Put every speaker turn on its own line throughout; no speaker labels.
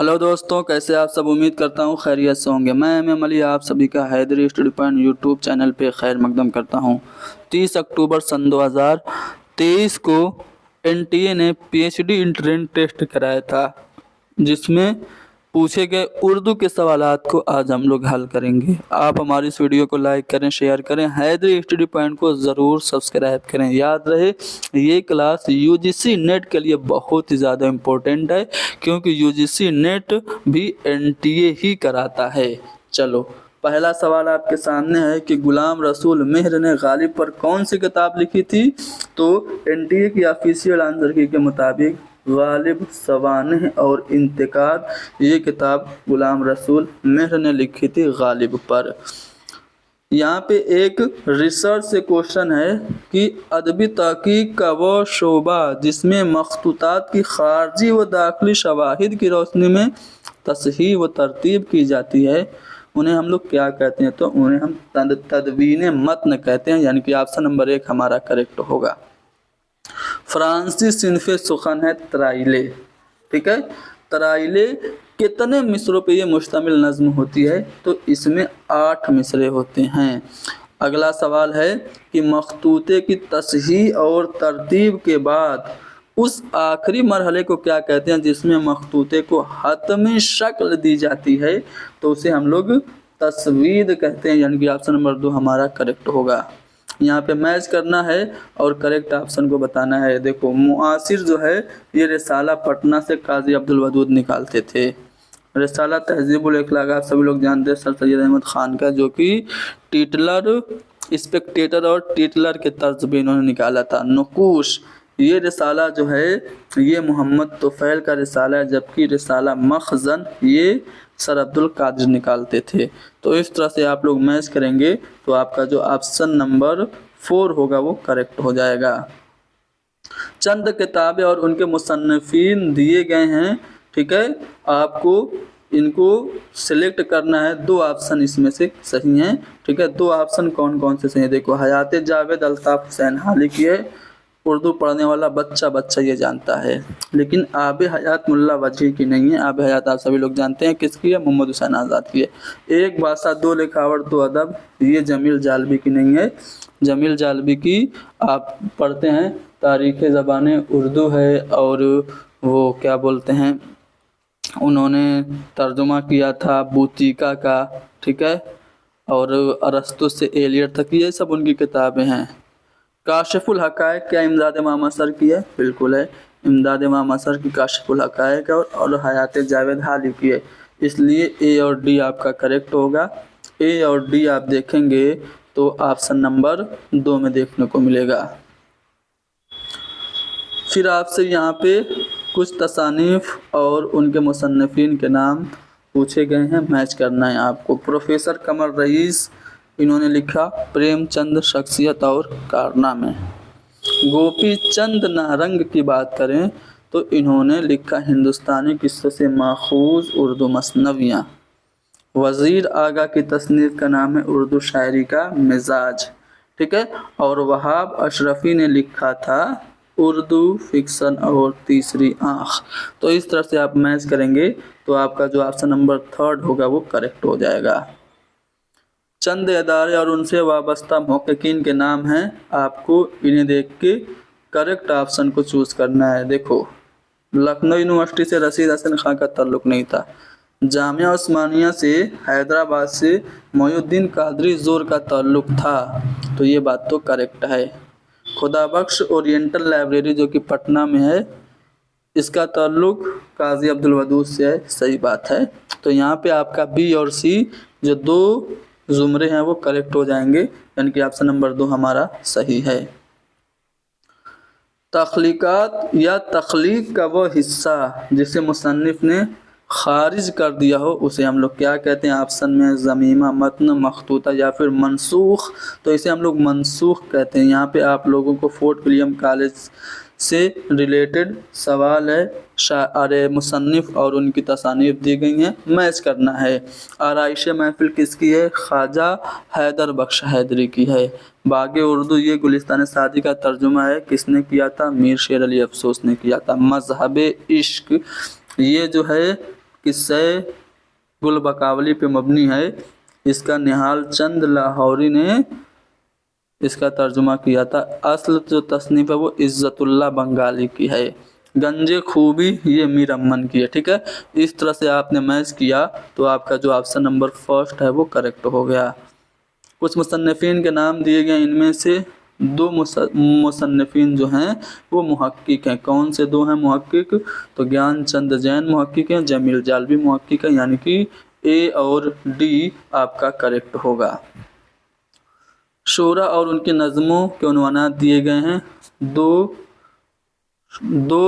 Hello दोस्तों, कैसे आप सब। उम्मीद करता हूँ खैरियत से होंगे। मैं एम अली आप सभी का Haidari Study Point YouTube channel पे खैर मकदम करता हूँ। 30 अक्टूबर सन 2023 को एनटीए ने पीएचडी इंट्रेंस टेस्ट कराया था, जिसमें पूछे गए उर्दू के सवालात को आज हम लोग हल करेंगे। आप हमारी इस वीडियो को लाइक करें, शेयर करें, हैदरी स्टडी पॉइंट को ज़रूर सब्सक्राइब करें। याद रहे, ये क्लास यूजीसी नेट के लिए बहुत ही ज़्यादा इम्पोर्टेंट है, क्योंकि यूजीसी नेट भी एनटीए ही कराता है। चलो, पहला सवाल आपके सामने है कि गुलाम रसूल मेहर ने गालिब पर कौन सी किताब लिखी थी। तो एनटीए की ऑफिशियल आंसर की के मुताबिक गालिब, सवानह और इंतकाद, ये किताब गुलाम रसूल मेहर ने लिखी थी गालिब पर। यहाँ पे एक रिसर्च से क्वेश्चन है कि अदबी तहकीक का वो शोबा जिसमें मखतूतात की खारजी व दाखिली शवाहिद की रोशनी में तसहीह व तरतीब की जाती है, उन्हें हम लोग क्या कहते हैं। तो उन्हें हम तदवीन मतन कहते हैं, यानी कि ऑप्शन नंबर 1 हमारा करेक्ट होगा। फ्रांसी सिनफ़े सुखन है तराइले। ठीक है, तराइले कितने मिसरों पे ये मुश्तमिल नज़्म होती है। तो इसमें 8 मिसरे होते हैं। अगला सवाल है कि मखतूते की तसहीह और तरतीब के बाद उस आखिरी मरहले को क्या कहते हैं जिसमें मखतूते को हतमी शक्ल दी जाती है। तो उसे हम लोग तस्वीद कहते हैं, यानी कि ऑप्शन नंबर 2 हमारा करेक्ट होगा। यहाँ पे मैच करना है और करेक्ट ऑप्शन को बताना है। देखो, मुआसिर जो है ये रिसाला पटना से काजी अब्दुल वदूद निकालते थे। रिसाला तहजीबुल अखलाक आप सभी लोग जानते हैं सर सैयद अहमद खान का, जो कि टिटलर, स्पेक्टेटर और टिटलर के तर्ज पे इन्होंने निकाला था। नुकूश, ये रिसाला जो है ये मोहम्मद तुफ़ैल का रिसाला है, जबकि रिसाला मखज़न ये सर अब्दुल कादिर निकालते थे। तो इस तरह से आप लोग मैच करेंगे तो आपका जो ऑप्शन नंबर 4 होगा वो करेक्ट हो जाएगा। चंद किताबें और उनके मुसन्निफीन दिए गए हैं। ठीक है, आपको इनको सिलेक्ट करना है। 2 ऑप्शन इसमें से सही हैं। ठीक है, 2 ऑप्शन कौन कौन से सही हैं। देखो, हयात जावेद अल्ताफ़ हुसैन हाली की है, उर्दू पढ़ने वाला बच्चा ये जानता है, लेकिन आब हयात मुल्ला वजी की नहीं है। आब हयात आप सभी लोग जानते हैं किसकी है, मोहम्मद हुसैन आज़ाद की है। एक भाषा दो लिखावट दो अदब, ये जमील जालबी की नहीं है। जमील जालबी की आप पढ़ते हैं तारीख़ ज़बान उर्दू है, और वो क्या बोलते हैं, उन्होंने तर्जुमा किया था बूतिका का। ठीक है, और अरस्तु से एलियट तक, ये सब उनकी किताबें हैं। काशिफुल हकायक क्या इमदाद इमाम असर की है? बिल्कुल है, इमदाद इमाम असर की काशिफुल हकायक है, और हयात जावेद हाली की है। इसलिए ए और डी आपका करेक्ट होगा। ए और डी आप देखेंगे तो ऑप्शन नंबर 2 में देखने को मिलेगा। फिर आपसे यहाँ पे कुछ तसानीफ़ और उनके मुसन्निफीन के नाम पूछे गए हैं, मैच करना है आपको। प्रोफेसर कमर रईस, इन्होंने लिखा प्रेमचंद शख्सियत और कारनामे। गोपी चंद नारंग की बात करें तो इन्होंने लिखा हिंदुस्तानी किस्सों से माखूज उर्दू मसनवियाँ। वज़ीर आगा की तसनीफ़ का नाम है उर्दू शायरी का मिजाज। ठीक है, और वहाब अशरफी ने लिखा था उर्दू फिक्सन और तीसरी आँख। तो इस तरह से आप मैच करेंगे तो आपका जो ऑप्शन नंबर 3 होगा वो करेक्ट हो जाएगा। चंद इदारे और उनसे वाबस्ता मुहक्किकीन के नाम हैं, आपको इन्हें देख के करेक्ट ऑप्शन को चूज़ करना है। देखो, लखनऊ यूनिवर्सिटी से रशीद हसन खान का ताल्लुक़ नहीं था। जामिया उस्मानिया से, हैदराबाद से मोइनुद्दीन कादरी ज़ोर का ताल्लुक़ था, तो ये बात तो करेक्ट है। खुदाबख्श ओरिएंटल लाइब्रेरी जो कि पटना में है, इसका ताल्लुक़ काजी अब्दुल वदूद से है, सही बात है। तो यहाँ पे आपका बी और सी जो 2 ज़ुमरे हैं वो करेक्ट हो जाएंगे, यानी कि ऑप्शन नंबर 2 हमारा सही है। तख्लीक़ात या तख्लीक़ का वो हिस्सा जिसे मुसन्निफ़ ने खारिज कर दिया हो उसे हम लोग क्या कहते हैं। ऑप्शन में ज़मीमा, मतन, मखतूता या फिर मनसूख। तो इसे हम लोग मनसूख कहते हैं। यहाँ पे आप लोगों को फोर्ट विलियम कॉलेज से रिलेटेड सवाल है, शायर मुसन्निफ़ और उनकी तसानीफ़ दी गई हैं, मैच करना है। आराइश महफिल किसकी है? ख्वाजा हैदर बख्श हैदरी की है। बाग़े उर्दू ये गुलिस्तान सादी का तर्जुमा है, किसने किया था? मीर शेर अली अफसोस ने किया था। मज़हब इश्क ये जो है किस्से गुल बकावली पे मबनी है। इसका निहाल चंद लाहौरी ने इसका तर्जुमा किया था। असल जो तसनीफ है वो इज़्ज़तुल्लाह बंगाली की है। गंजे खूबी ये मीर अमन की है। ठीक है, इस तरह से आपने मैच किया तो आपका जो ऑप्शन नंबर फर्स्ट है वो करेक्ट हो गया। कुछ मुसन्निफीन के नाम दिए गए, इनमें से दो मुसन्निफीन जो हैं वो मुहक्किक हैं। कौन से दो हैं मुहक्किक? तो ज्ञान चंद जैन मुहक्किक हैं, जमील जालवी मुहक्किक हैं, यानी कि ए और डी आपका करेक्ट होगा। शोरा और उनकी नज़मों के उन्वानात दिए गए हैं। दो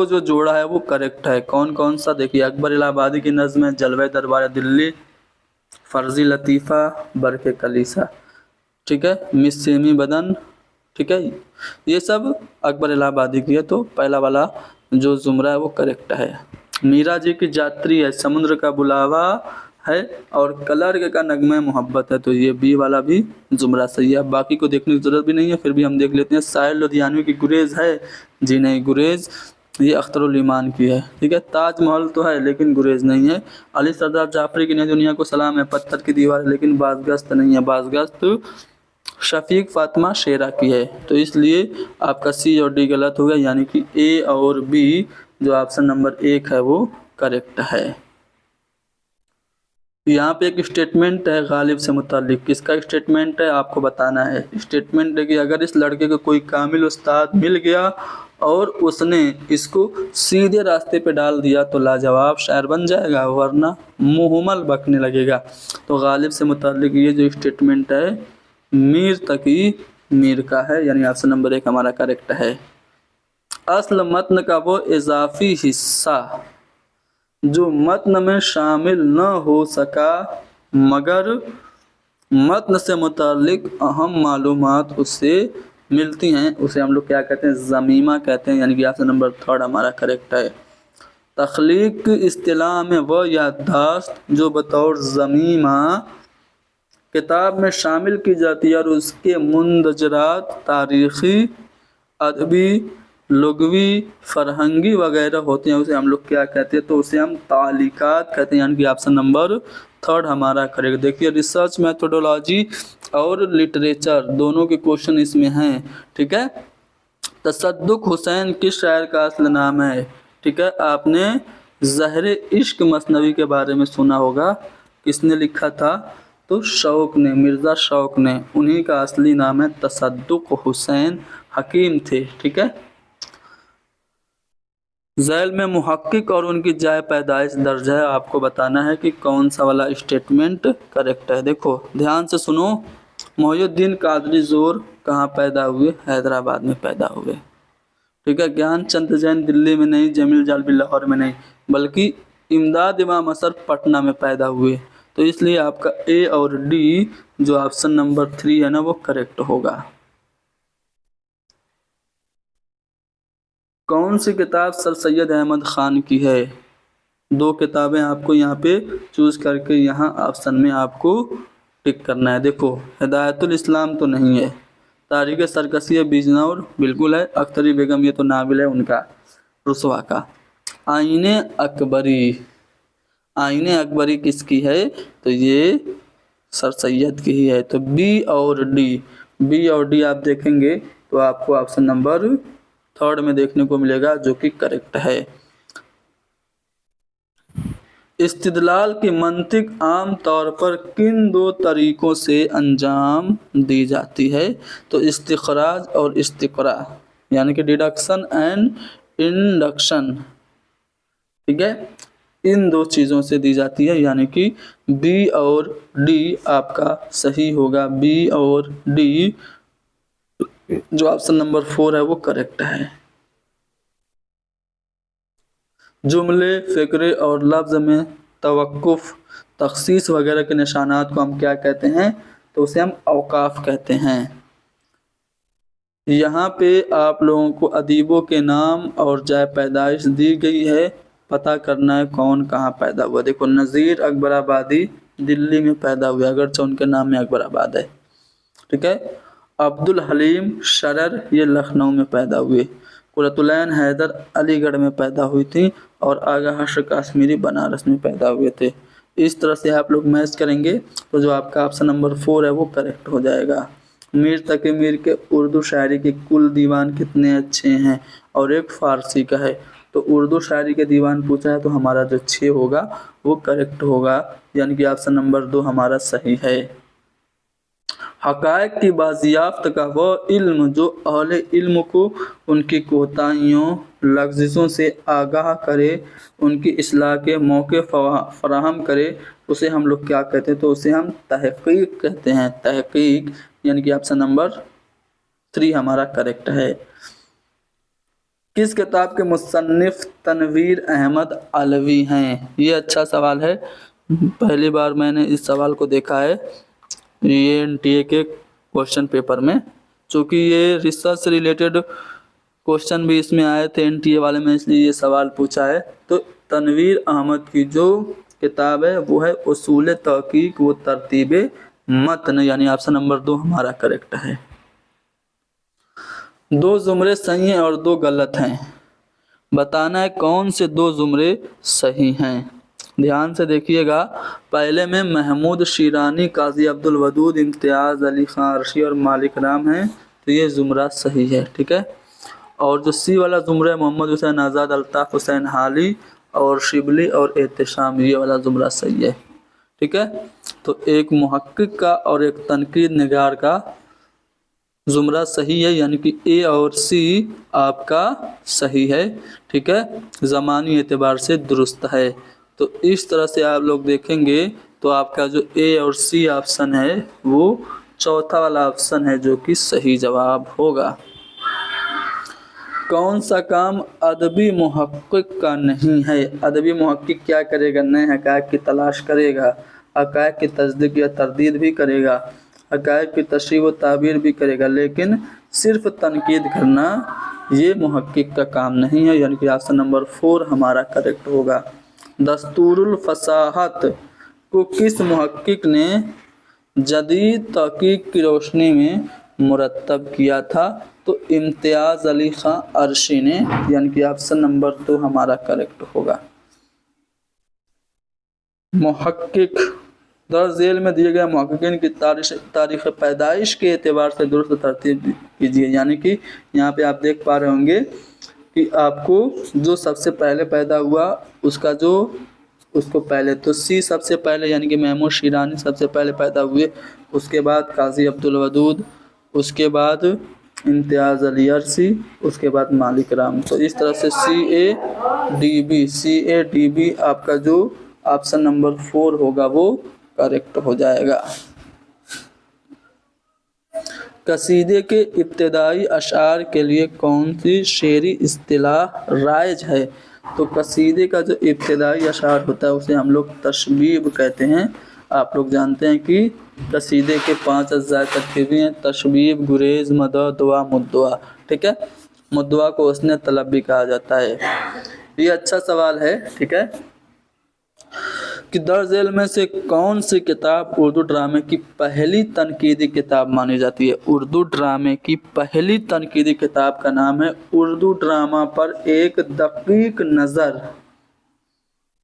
जो जोड़ा है वो करेक्ट है। कौन कौन सा? देखिए, अकबर इलाहाबादी की नज़म है जलवे दरबार दिल्ली, फर्जी लतीफ़ा, बरके कलीसा। ठीक है, मिस्सेमी बदन। ठीक है, ये सब अकबर इलाहाबादी की है, तो पहला वाला जो जुमरा है वो करेक्ट है। मीरा जी की जात्री है, समुद्र का बुलावा है और कलर का नगमे मोहब्बत है, तो ये बी वाला भी जुमरा सही है। बाकी को देखने की ज़रूरत भी नहीं है, फिर भी हम देख लेते हैं। शायर लुधियानवी की गुरेज है, जी नहीं, गुरेज ये अख्तरुल ईमान की है। ठीक है, ताजमहल तो है लेकिन गुरेज नहीं है। अली सरदार जाफरी की नई दुनिया को सलाम है, पत्थर की दीवार है लेकिन बाज़गश्त नहीं है। बाज़गश्त शफीक फातिमा शेरा की है, तो इसलिए आपका सी और डी गलत हो गया, यानी कि ए और बी जो ऑप्शन नंबर 1 है वो करेक्ट है। यहाँ पे एक स्टेटमेंट है गालिब से मुताल्लिक। किसका स्टेटमेंट है आपको बताना है। स्टेटमेंट है कि अगर इस लड़के को कोई कामिल उस्ताद मिल गया और उसने इसको सीधे रास्ते पे डाल दिया तो लाजवाब शायर बन जाएगा, वरना मुहम्मल बकने लगेगा। तो गालिब से मुताल्लिक ये जो स्टेटमेंट है मीर तकी मीर का है, यानी ऑप्शन नंबर 1 हमारा करेक्ट है। असल मतन का वो इजाफी हिस्सा जो मतन में शामिल न हो सका मगर मतन से मुतालिक अहम मालूमात उससे मिलती हैं, उसे हम लोग क्या कहते हैं? ज़मीमा कहते हैं, यानी कि ऑप्शन नंबर 3 हमारा करेक्ट है। तख्लीक इस्तिलाह में वह याददाश्त जो बतौर ज़मीमा किताब में शामिल की जाती है और उसके मुंदजरात तारीख़ी, अदबी, लुग़वी, फ़रहंगी वगैरह होते हैं, उसे हम लोग क्या कहते हैं? तो उसे हम तालीकात कहते हैं, यानी कि ऑप्शन नंबर 3 हमारा करेक्ट। देखिए, रिसर्च मैथोडोलॉजी और लिटरेचर दोनों के क्वेश्चन इसमें हैं। ठीक है, तसद्दुक़ हुसैन किस शायर का असल नाम है? ठीक है, आपने ज़हरे इश्क मसनवी के बारे में सुना होगा, किसने लिखा था? तो शौक़ ने, मिर्ज़ा शौक़ ने। उन्हीं का असली नाम है तसद्दुक़ हुसैन, हकीम थे। ठीक है, ज़ैल में मुहक्किक और उनकी जाए पैदाइश दर्ज है, आपको बताना है कि कौन सा वाला स्टेटमेंट करेक्ट है। देखो ध्यान से सुनो, मोहिउद्दीन कादरी ज़ोर कहाँ पैदा हुए? हैदराबाद में पैदा हुए। ठीक है, ज्ञान चंद जैन दिल्ली में नहीं, जमील जालवी लाहौर में नहीं, बल्कि इमदाद इमाम असर पटना में पैदा हुए, तो इसलिए आपका ए और डी जो ऑप्शन नंबर 3 है ना वो करेक्ट होगा। कौन सी किताब सर सैयद अहमद ख़ान की है? 2 किताबें आपको यहाँ पे चूज़ करके यहाँ ऑप्शन में आपको टिक करना है। देखो, हिदायतुल इस्लाम तो नहीं है, तारीख़ सरकसी बिजनौर बिल्कुल है, अख्तरी बेगम ये तो नाविल है उनका, रुसवा का। आईने अकबरी, आईने अकबरी किसकी है? तो ये सर सैयद की ही है। तो बी और डी आप देखेंगे तो आपको ऑप्शन नंबर 3 में देखने को मिलेगा, जो कि करेक्ट है। इस्तिदलाल की मंतिक आम तौर पर किन 2 तरीक़ों से अंजाम दी जाती है? तो इस्तिखराज और इस्तिक़रा, यानी कि डिडक्शन एंड इंडक्शन। ठीक है, इन 2 चीज़ों से दी जाती है, यानी कि बी और डी आपका सही होगा। बी और डी जो ऑप्शन नंबर 4 है वो करेक्ट है। जुमले, फ़िक्रे और लफ्ज़ में तवक्कुफ़, तख़सीस वगैरह के निशानात को हम क्या कहते हैं? तो उसे हम औकाफ़ कहते हैं। यहाँ पे आप लोगों को अदीबों के नाम और जाए पैदाइश दी गई है, पता करना है कौन कहाँ पैदा हुआ। देखो, नज़ीर अकबराबादी दिल्ली में पैदा हुए, अगरचे उनके नाम में अकबराबाद है। ठीक है, अब्दुल हलीम शरर ये लखनऊ में पैदा हुए, कुरतुलैन हैदर अलीगढ़ में पैदा हुई थी और आगा हर्ष काश्मीरी बनारस में पैदा हुए थे। इस तरह से आप लोग मैच करेंगे तो जो आपका ऑप्शन नंबर 4 है वो करेक्ट हो जाएगा। मीर तकी मीर के उर्दू शायरी के कुल दीवान कितने अच्छे हैं और एक फ़ारसी का है। तो उर्दू शायरी के दीवान पूछा है तो हमारा जो 6 होगा वो करेक्ट होगा, यानी कि ऑप्शन नंबर 2 हमारा सही है। हक़ाइक़ की बाज़ियाफ़्त का वो इल्म जो अहले इल्म को उनकी कोताहियों लग़ज़िशों से आगाह करे, उनकी इस्लाह के मौके फ़राहम करे, उसे हम लोग क्या कहते हैं? तो उसे हम तहक़ीक़ कहते हैं। तहक़ीक़ यानी कि ऑप्शन नंबर 3 हमारा करेक्ट है। किस किताब के मुसन्निफ़ तनवीर अहमद अलवी हैं? ये अच्छा सवाल है, पहली बार मैंने इस सवाल को देखा है ये एनटीए के क्वेश्चन पेपर में, चूँकि ये रिसर्च से रिलेटेड क्वेश्चन भी इसमें आए थे एनटीए वाले में, इसलिए ये सवाल पूछा है। तो तनवीर अहमद की जो किताब है वो है उसूल तहक़ीक़ व तरतीब मतन, यानी ऑप्शन नंबर 2 हमारा करेक्ट है। 2 ज़ुमरे सही हैं और 2 गलत हैं, बताना है कौन से 2 ज़ुमरे सही हैं। ध्यान से देखिएगा, पहले में महमूद शिरानी, काजी अब्दुल वदूद, इम्तियाज़ अली ख़ान अर्शी और मालिक राम हैं, तो ये ज़ुमरा सही है, ठीक है। और जो सी वाला ज़ुमरा है मोहम्मद हुसैन आज़ाद, अल्ताफ़ हुसैन हाली और शिबली और एहतशाम, ये वाला ज़ुमरा सही है, ठीक है। तो एक मुहक्किक का और एक तनकीद निगार का ज़ुमरा सही है, यानी कि ए और सी आपका सही है, ठीक है, ज़मानी एतबार से दुरुस्त है। तो इस तरह से आप लोग देखेंगे तो आपका जो ए और सी ऑप्शन है वो चौथा वाला ऑप्शन है जो कि सही जवाब होगा। कौन सा काम अदबी मुहक्किक का नहीं है? अदबी मुहक्किक क्या करेगा? नए हक़ाइक़ की तलाश करेगा, हक़ाइक़ की तस्दीक़ या तरदीद भी करेगा, हक़ाइक़ की तशरीह व ताबीर भी करेगा, लेकिन सिर्फ़ तनकीद करना ये मुहक्किक का काम नहीं है, यानी कि ऑप्शन नंबर 4 हमारा करेक्ट होगा। दस्तूरुल फ़साहत को किस मुहक्किक ने जदीद तहक़ीक़ की रोशनी में मुरतब किया था? तो इम्तियाज़ अली ख़ान अर्शी ने, यानी कि ऑप्शन नंबर 2 हमारा करेक्ट होगा। मुहक्किक दर्ज झेल में दिए गए मुहक्किकीन की तारीख़ पैदाइश के एतबार से दुरुस्त तरतीब कीजिए, यानी कि यहाँ पे आप देख पा रहे होंगे कि आपको जो सबसे पहले पैदा हुआ उसको पहले तो सी सबसे पहले, यानी कि महमूद शिरानी सबसे पहले पैदा हुए, उसके बाद काजी अब्दुल वदूद, उसके बाद इम्तियाज़ अली अर्शी, उसके बाद मालिक राम। तो इस तरह से सी ए डी बी आपका जो ऑप्शन नंबर 4 होगा वो करेक्ट हो जाएगा। कसीदे के इब्तिदाई अशार के लिए कौन सी शेरी इस्तिलाह राइज है? तो कसीदे का जो इब्तिदाई अशार होता है उसे हम लोग तशबीब कहते हैं। आप लोग जानते हैं कि कसीदे के 5 अज्जा तरकीबी हैं, तशबीब, गुरेज, मदह, दुआ, मुद्दुआ, ठीक है। मुद्दुआ को उसने तलब भी कहा जाता है। ये अच्छा सवाल है, ठीक है, कि दर्ज झेल में से कौन सी किताब उर्दू ड्रामे की पहली तनकीदी किताब मानी जाती है? उर्दू ड्रामे की पहली तनकीदी किताब का नाम है उर्दू ड्रामा पर एक दकीक नज़र,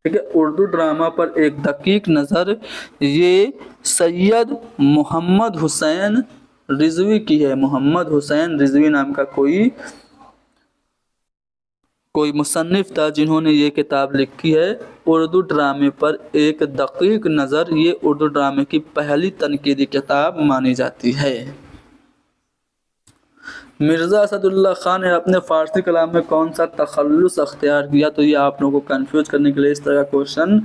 ठीक है, उर्दू ड्रामा पर एक दकीक नज़र। ये सैयद मोहम्मद हुसैन रिजवी की है। मोहम्मद हुसैन रिजवी नाम का कोई मुसन्निफ़ था जिन्होंने ये किताब लिखी है, उर्दू ड्रामे पर एक दकीक नज़र। ये उर्दू ड्रामे की पहली तनकीदी किताब मानी जाती है। मिर्ज़ा असदुल्ला ख़ान ने अपने फ़ारसी कलाम में कौन सा तखल्लुस अख्तियार किया? तो ये आप लोगों को कंफ्यूज करने के लिए इस तरह का क्वेश्चन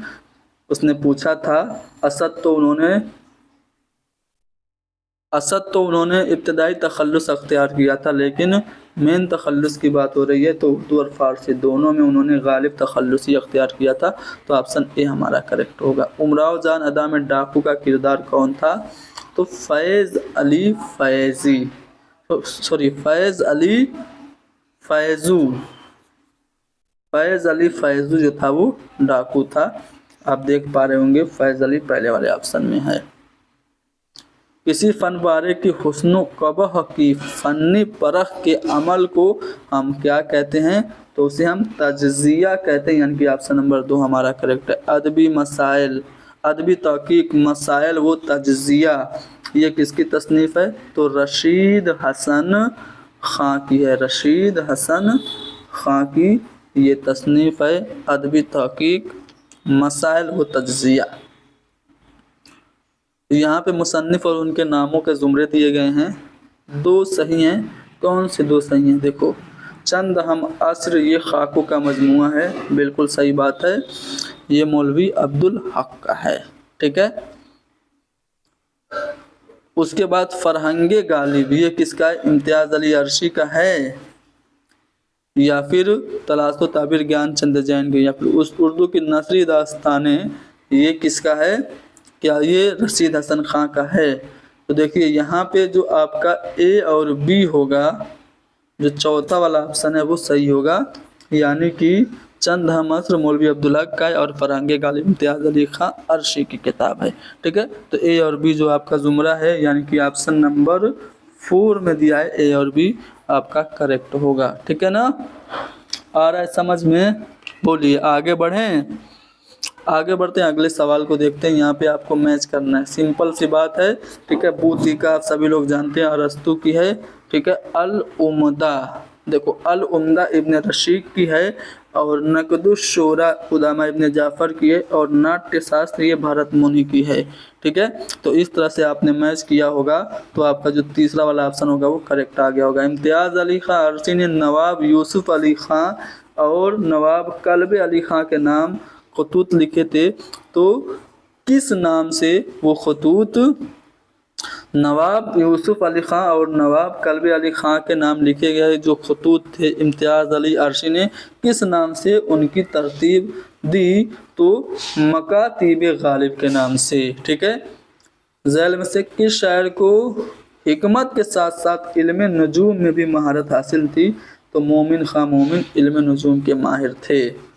उसने पूछा था। असद तो उन्होंने इब्तिदाई तखल्लुस अख्तियार किया था, लेकिन मेन तखल्लुस की बात हो रही है तो उर्दू और फ़ारसी दोनों में उन्होंने गालिब तखल्लुस ही अख्तियार किया था। तो ऑप्शन ए हमारा करेक्ट होगा। उमराव जान अदा में डाकू का किरदार कौन था? तो फैज़ अली फैज़ू जो था वो डाकू था। आप देख पा रहे होंगे फैज़ अली पहले वाले ऑप्शन में है। किसी फन पारे की हुस्न कबह की फनी परख के अमल को हम क्या कहते हैं, तो उसे हम तज्जिया कहते हैं, यानी कि ऑप्शन नंबर 2 हमारा करेक्ट है। अदबी मसाइल, अदबी तहकीक, मसाइल वो तज्जिया, ये किसकी तसनीफ़ है, तो रशीद हसन खां की है। रशीद हसन खां की ये तसनीफ़ है, अदबी तहकीक मसाइल व तज्जिया। यहाँ पे मुसन्निफ़ और उनके नामों के ज़ुमरे दिए गए हैं, 2 सही हैं। कौन से 2 सही हैं, देखो, चंद हम असर ये खाकों का मजमुआ है, बिल्कुल सही बात है, ये मौलवी अब्दुल हक का है, ठीक है। उसके बाद फरहंगे गालिब, ये किसका है, इम्तियाज़ अली अरशी का है, या फिर तलाशो ताबिर ज्ञान चंद जैन की, या फिर उस उर्दू की नसरी दास्ताने, ये किसका है, क्या ये रशीद हसन खां का है। तो देखिए यहाँ पे जो आपका ए और बी होगा, जो चौथा वाला ऑप्शन है वो सही होगा, यानी कि चंद हम असर मौलवी अब्दुल हक का है और फरहंगे गालिब इम्तियाज़ अली खां अरशी की किताब है, ठीक है। तो ए और बी जो आपका जुमरा है, यानी कि ऑप्शन नंबर 4 में दिया है, ए और बी आपका करेक्ट होगा, ठीक है ना। आ रहा है समझ में, बोलिए आगे बढ़ें। आगे बढ़ते हैं, अगले सवाल को देखते हैं। यहाँ पे आपको मैच करना है, सिंपल सी बात है, ठीक है। बूतीका आप सभी लोग जानते हैं, अरस्तु की है, ठीक है। अल उम्दा, देखो अल उम्दा इब्न रशीद की है, और नकदुश्शोरा उदामा इब्न जाफ़र की है, और नाट्य शास्त्र ये भरत मुनि की है, ठीक है। तो इस तरह से आपने मैच किया होगा, तो आपका जो तीसरा वाला ऑप्शन होगा वो करेक्ट आ गया होगा। इम्तियाज़ अली खां अरसी ने नवाब यूसुफ अली खां और नवाब कल्ब अली खां के नाम खतूत लिखे थे, तो किस नाम से वो खतूत, नवाब यूसुफ अली ख़ां और नवाब कल्ब अली ख़ां के नाम लिखे गए जो खतूत थे, इम्तियाज़ अली अरशी ने किस नाम से उनकी तरतीब दी, तो मकातीब गालिब के नाम से, ठीक है। ज़ैल में से किस शायर को हिकमत के साथ साथ इल्म नजूम में भी महारत हासिल थी, तो मोमिन खां मोमिन इल्म नजूम के माहिर थे।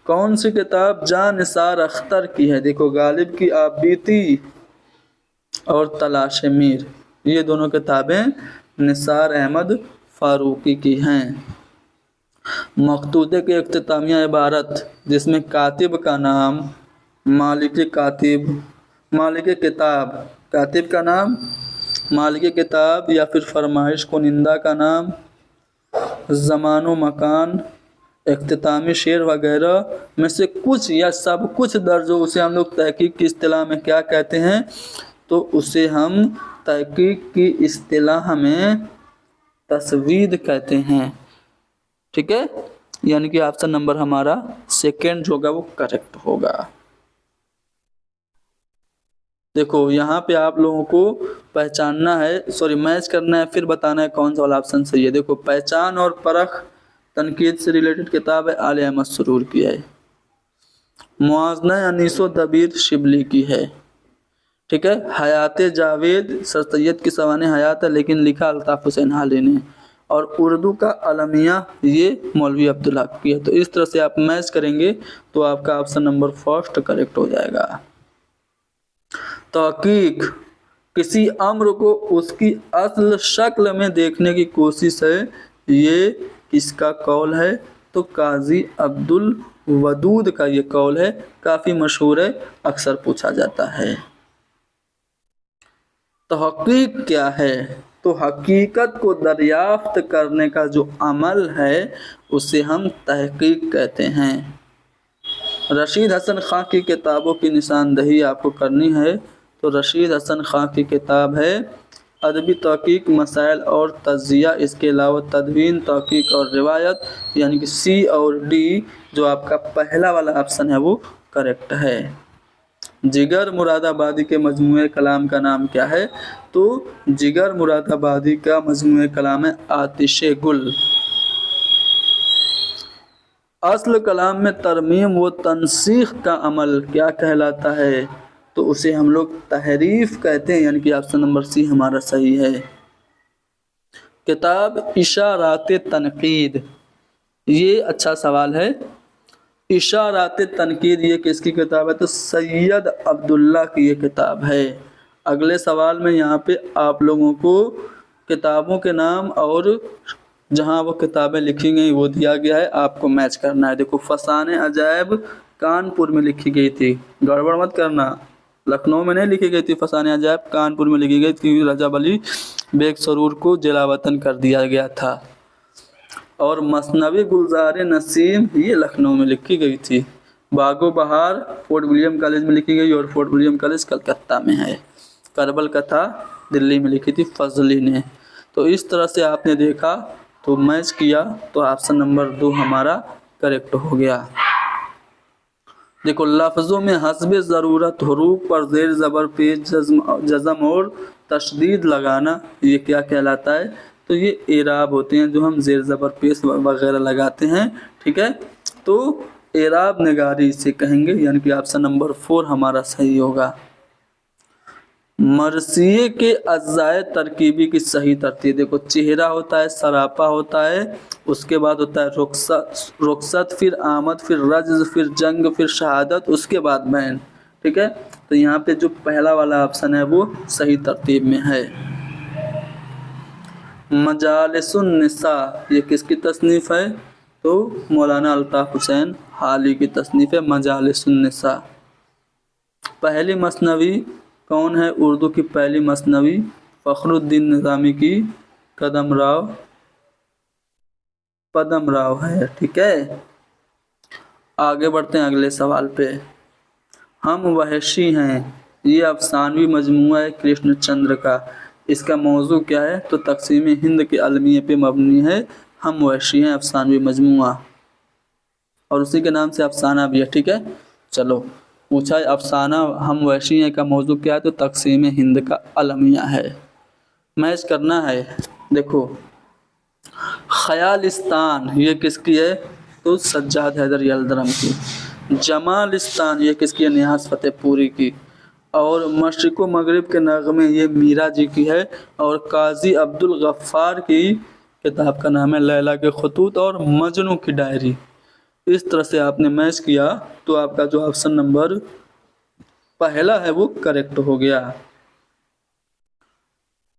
कौन सी किताब जान निसार अख्तर की है, देखो गालिब की आप बीती और तलाश मीर, ये दोनों किताबें निसार अहमद फारूकी की हैं। मखतूते के इख्तितामिया इबारत जिसमें कातिब का नाम मालिक कातिब, मालिक किताब, कातिब का नाम मालिक किताब, या फिर फरमाइश कुनिंदा का नाम, ज़मानो मकान, इख्तितामी शेर वगैरह में से कुछ या सब कुछ दर्ज हो, उसे हम लोग तहकीक की इस्तिलाह में क्या कहते हैं, तो उसे हम तहकीक की इस्तिलाह में तस्वीद कहते हैं, ठीक है। यानी कि ऑप्शन नंबर हमारा सेकंड होगा वो करेक्ट होगा। देखो यहाँ पे आप लोगों को पहचानना है, सॉरी मैच करना है, फिर बताना है कौन सा वाला ऑप्शन सही है। देखो पहचान और परख तनकीद से रिलेटेड किताब है, आले अहमद सुरूर की है। मुआज़ना अनीसो दबीर शिबली की है, ठीक है। हयात जावेद सर सैयद की सवाने हयात है, लेकिन लिखा अल्ताफ़ हुसैन हाली ने, और उर्दू का अलमिया ये मौलवी अब्दुल हक की है। तो इस तरह से आप मैच करेंगे तो आपका ऑप्शन नंबर फर्स्ट करेक्ट हो जाएगा। तहकीक किसी अम्र को उसकी असल शक्ल में देखने की कोशिश है, ये किसका कौल है, तो काजी अब्दुल वदूद का ये कौल है, काफ़ी मशहूर है, अक्सर पूछा जाता है। तहकीक क्या है, तो हकीकत को दरियाफ्त करने का जो अमल है उसे हम तहकीक कहते हैं। रशीद हसन खां की किताबों की निशानदही आपको करनी है, तो रशीद हसन खां की किताब है अदबी तहकीक मसाइल और तज्जिया, इसके अलावा तदवीन तहकीक और रिवायत, यानी कि सी और डी जो आपका पहला वाला ऑप्शन है वो करेक्ट है। जिगर मुरादाबादी के मजमूए कलाम का नाम क्या है, तो जिगर मुरादाबादी का मजमूए कलाम है आतिशे गुल। असल कलाम में तरमीम व तनसीख का अमल क्या कहलाता है, तो उसे हम लोग तहरीफ कहते हैं, यानी कि ऑप्शन नंबर सी हमारा सही है। किताब इशारात तनकीद, ये अच्छा सवाल है। इशारात तनकीद ये किसकी किताब है, तो सैयद अब्दुल्ला की ये किताब है। अगले सवाल में यहाँ पे आप लोगों को किताबों के नाम और जहाँ वो किताबें लिखी गई वो दिया गया है, आपको मैच करना है। देखो, फसाने अजायब कानपुर में लिखी गई थी, गड़बड़ मत करना, लखनऊ में नहीं लिखी गई थी, फसाने अजायब कानपुर में लिखी गई थी। रजब अली बेग सरूर को जेलावतन कर दिया गया था। और मसनवी गुलजार नसीम ये लखनऊ में लिखी गई थी। बागो बहार फोर्ट विलियम कॉलेज में लिखी गई और फोर्ट विलियम कॉलेज कलकत्ता में है। करबल कथा दिल्ली में लिखी थी फजली ने। तो इस तरह से आपने देखा तो मैच किया तो ऑप्शन नंबर 2 हमारा करेक्ट हो गया। देखो, लफ्ज़ों में हस्बे ज़रूरत हरूफ पर ज़ेर ज़बर पेश जज़म और तशदीद लगाना, ये क्या कहलाता है? तो ये एराब होते हैं जो हम ज़ेर ज़बर पेश वगैरह लगाते हैं, ठीक है। तो एराब नगारी से कहेंगे, यानी कि ऑप्शन नंबर 4 हमारा सही होगा। मरसिए के अज्जाए तरकीबी की सही तरतीब। देखो, चेहरा होता है, सरापा होता है, उसके बाद होता है रुखसत, फिर आमद, फिर रज्ज, फिर जंग, फिर शहादत, उसके बाद बैन, ठीक है। तो यहाँ पे जो पहला वाला ऑप्शन है वो सही तरतीब में है। मजालिसुन निसा ये किसकी तसनीफ़ है? तो मौलाना अल्ताफ़ हुसैन हाली की तसनीफ़ है मजालिसुन निसा। पहली मसनवी कौन है? उर्दू की पहली मसनवी फ़खरुद्दीन निज़ामी की पदम राव है, ठीक है। आगे बढ़ते हैं अगले सवाल पे। हम वहशी हैं ये अफसानवी मजमूआ है कृष्णचंद्र का, इसका मौजू क्या है? तो तक़सीम हिंद के अलमिये पे मबनी है हम वहशी हैं अफसानवी मजमूआ, और उसी के नाम से अफसाना भी है, ठीक है। चलो, पूछा है अफसाना हम वहशी हैं का मौजू क्या है? तो तक़सीम हिंद का अलमिया है। मैच करना है। देखो, ख़यालिस्तान ये किसकी है? तो सज्जाद हैदर यलदरम की। जमालिस्तान ये किसकी है? नियाज़ फ़तेहपुरी की। और मशरिक़ व मग़रिब के नग़मे ये मीरा जी की है। और काज़ी अब्दुल गफ़्फ़ार की किताब का नाम है लैला के ख़ुतूत और मजनू की डायरी। इस तरह से आपने मैच किया तो आपका जो ऑप्शन नंबर पहला है वो करेक्ट हो गया।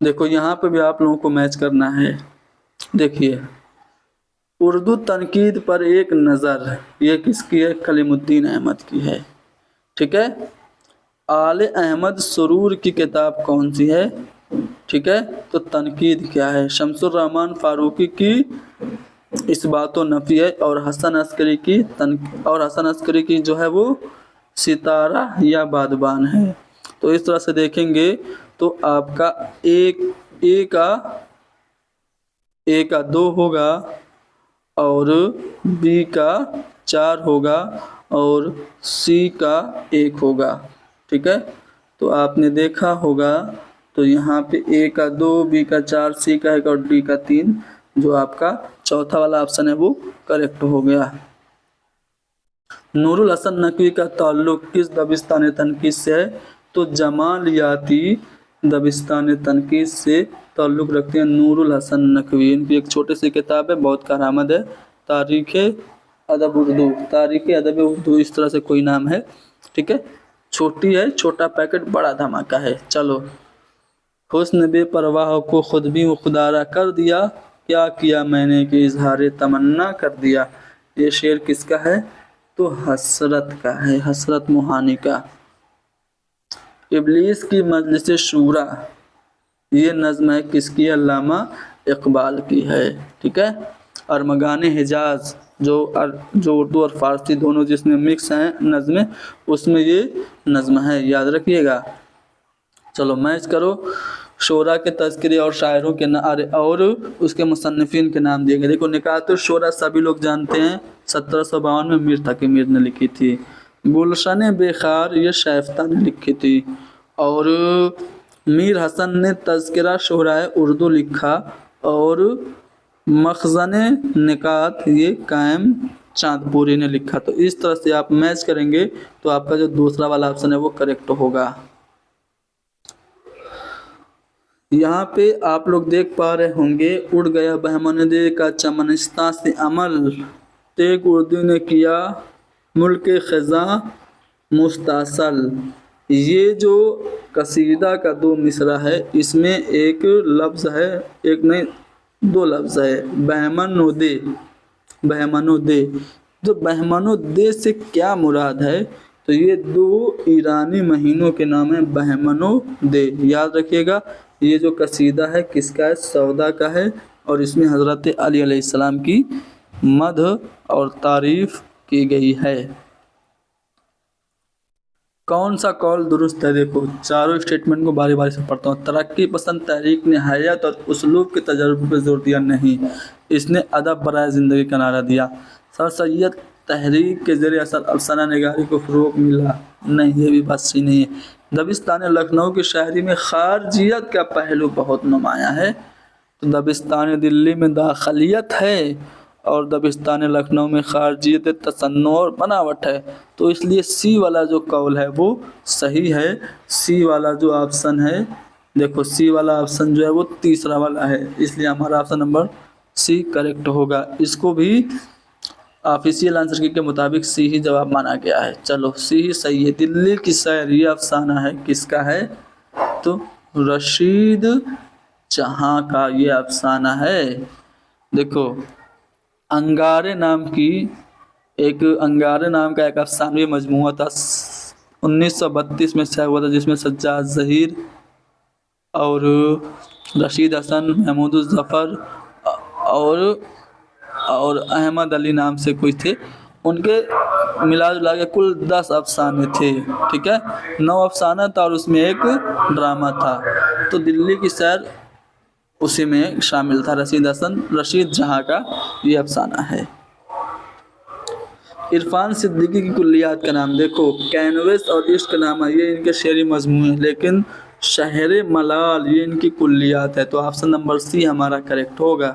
देखो, यहाँ पे भी आप लोगों को मैच करना है। देखिए, उर्दू तनकीद पर एक नज़र ये किसकी है? कलीमुद्दीन अहमद की है, ठीक है। आले अहमद सुरूर की किताब कौन सी है? ठीक है, तो तनकीद क्या है? शमसुर रहमान फारूकी की इस बात नफ़ी है, और हसन अस्करी की जो है वो सितारा या बादबान है। तो इस तरह से देखेंगे तो आपका ए का 2 होगा और बी का 4 होगा और सी का 1 होगा, ठीक है। तो आपने देखा होगा तो यहाँ पे ए का 2, बी का 4, सी का 1 और डी का 3, जो आपका चौथा वाला ऑप्शन है वो करेक्ट हो गया। नूरुल हसन नकवी का ताल्लुक़ किस दबिस्तान तनकीद से है? तो जमालियाती दबिस्तान तनकीद से ताल्लुक़ रखते हैं नूरुल हसन नकवी। इनकी एक छोटी सी किताब है, बहुत कारआमद है, तारीख़ अदब उर्दू, इस तरह से कोई नाम है, ठीक है। छोटी है, छोटा पैकेट बड़ा धमाका है। चलो, हुस्न बेपरवाह को खुद भी खुदारा कर दिया, क्या किया मैंने कि इजहार तमन्ना कर दिया। ये शेर किसका है? तो हसरत का है, हसरत मुहानी का। इब्लीस की मजलिस शूरा ये नज़्म है किसकी? अल्लामा इकबाल की है, ठीक है। अरमगाने हिजाज जो उर्दू और फ़ारसी दोनों जिसमें मिक्स हैं नज़्में, उसमें ये नज़्म है, याद रखिएगा। चलो, मैच करो। शोरा के तज़किरे और शायरों के और उसके मुसन्निफ़ीन के नाम दिए गए। देखो, निकातुश शोरा सभी लोग जानते हैं, 1752 में मीर तकी मीर ने लिखी थी। गुलशन बेखार ये शाइफ्ता ने लिखी थी। और मीर हसन ने तज़किरा शोराए उर्दू लिखा। और मखज़न निकात ये कायम चाँदपुरी ने लिखा। तो इस तरह से आप मैच करेंगे तो आपका जो दूसरा वाला ऑप्शन है वो करेक्ट होगा। यहाँ पे आप लोग देख पा रहे होंगे, उड़ गया बहमनदे का चमनिस्ता से अमल, तेग उर्दू ने किया मुल्क ख़ज़ा मुस्तासल। یہ جو قصیدہ کا دو مصرع ہے اس میں ایک لفظ ہے، ایک نہیں دو لفظ ہے، بہمن و دے، بہمن و دے۔ تو بہمن و دے سے کیا مراد ہے؟ تو یہ دو ایرانی مہینوں کے نام ہیں بہمن و دے، یاد رکھیے گا۔ یہ جو قصیدہ ہے کس کا ہے؟ سودا کا ہے، اور اس میں حضرت علی علیہ السلام کی مدح اور تعریف کی گئی ہے۔ کون سا قول درست ہے؟ دیکھو چاروں اسٹیٹمنٹ کو باری باری سے پڑھتا ہوں۔ ترقی پسند تحریک نے حیات اور اسلوب کے تجربے پہ زور دیا، نہیں، اس نے ادب برائے زندگی کا نعرہ دیا۔ سر سید تحریک کے زیر اثر افسانہ نگاری کو فروغ ملا، نہیں، یہ بھی بات صحیح نہیں ہے۔ دبستان لکھنؤ کی شاعری میں خارجیت کا پہلو بہت نمایاں ہے، تو دبستان دلی میں داخلیت ہے اور دبستان لکھنؤ میں خارجیت، تصنع اور بناوٹ ہے، تو اس لیے سی والا جو قول ہے وہ صحیح ہے۔ سی والا جو آپشن ہے، دیکھو سی والا آپشن جو ہے وہ تیسرا والا ہے، اس لیے ہمارا آپشن نمبر سی کریکٹ ہوگا۔ اس کو بھی آفیشیل آنسر کی کے مطابق سی ہی جواب مانا گیا ہے۔ چلو سی ہی صحیح ہے۔ دلی کی سیر یہ افسانہ ہے، کس کا ہے؟ تو رشید جہاں کا یہ افسانہ ہے۔ دیکھو انگارے نام کا ایک افسانوی مجموعہ تھا، 1932 میں شائع ہوا تھا، جس میں سجاد ظہیر اور رشید حسن، محمود الظفر اور احمد علی نام سے کوئی تھے، ان کے ملا جلا کے کل 10 افسانے تھے، ٹھیک ہے، 9 افسانہ تھا اور اس میں ایک ڈرامہ تھا، تو دلی کی سیر اسی میں شامل تھا۔ رشید جہاں کا یہ افسانہ ہے۔ عرفان صدیقی کی کلیات کا نام دیکھو، کینوس اور عشق نامہ یہ ان کے شعری مضمون ہیں، لیکن شہر ملال یہ ان کی کلیات ہے، تو آپشن نمبر سی ہمارا کریکٹ ہوگا۔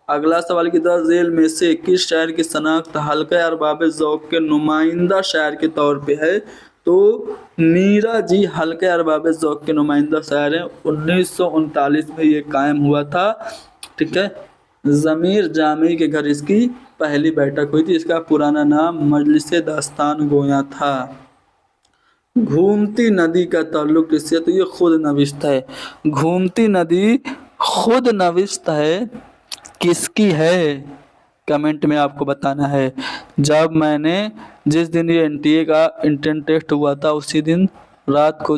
اگلا سوال کی درج ذیل میں سے کس شاعر کی شناخت حلقہ ارباب ذوق کے نمائندہ شاعر کے طور پہ ہے؟ تو میرا جی حلقہ ارباب ذوق کے نمائندہ شاعر ہیں، 1939 میں یہ قائم ہوا تھا، ٹھیک ہے۔ ضمیر جامعی کے گھر اس کی پہلی بیٹھک ہوئی تھی، اس کا پرانا نام مجلس داستان گویاں تھا۔ گھومتی ندی کا تعلق کس سے؟ تو یہ خود نوشت ہے، گھومتی ندی خود نوشت ہے، کس کی ہے؟ کمنٹ میں آپ کو بتانا ہے۔ جس دن یہ NTA کا انٹرنس ٹیسٹ ہوا تھا اسی دن رات کو